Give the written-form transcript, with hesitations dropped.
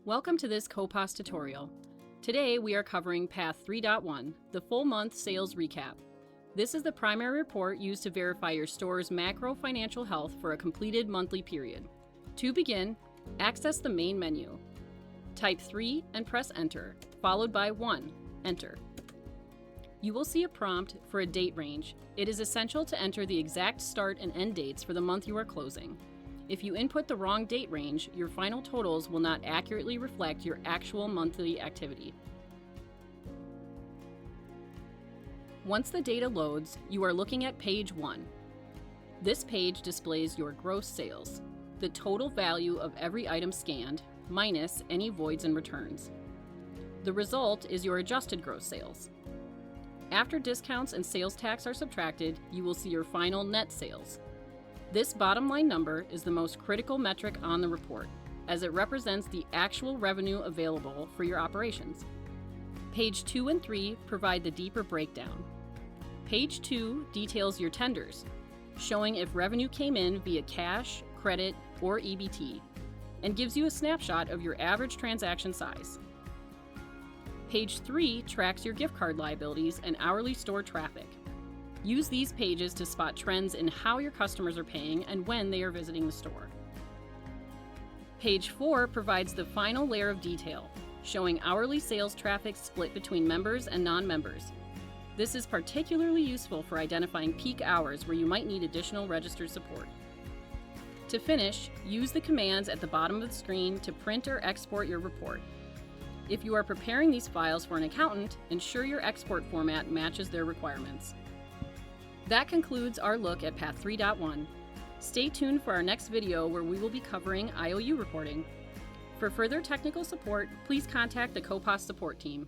Welcome to this CoPOS tutorial. Today we are covering Path 3.1, the full month sales recap. This is the primary report used to verify your store's macro financial health for a completed monthly period. To begin, access the main menu. Type 3 and press Enter, followed by 1, Enter. You will see a prompt for a date range. It is essential to enter the exact start and end dates for the month you are closing. If you input the wrong date range, your final totals will not accurately reflect your actual monthly activity. Once the data loads, you are looking at page 1. This page displays your gross sales, the total value of every item scanned, minus any voids and returns. The result is your adjusted gross sales. After discounts and sales tax are subtracted, you will see your final net sales. This bottom line number is the most critical metric on the report, as it represents the actual revenue available for your operations. Page 2 and 3 provide the deeper breakdown. Page 2 details your tenders, showing if revenue came in via cash, credit, or EBT, and gives you a snapshot of your average transaction size. Page 3 tracks your gift card liabilities and hourly store traffic. Use these pages to spot trends in how your customers are paying and when they are visiting the store. Page 4 provides the final layer of detail, showing hourly sales traffic split between members and non-members. This is particularly useful for identifying peak hours where you might need additional register support. To finish, use the commands at the bottom of the screen to print or export your report. If you are preparing these files for an accountant, ensure your export format matches their requirements. That concludes our look at Path 3.1. Stay tuned for our next video where we will be covering IOU reporting. For further technical support, please contact the CoPOS support team.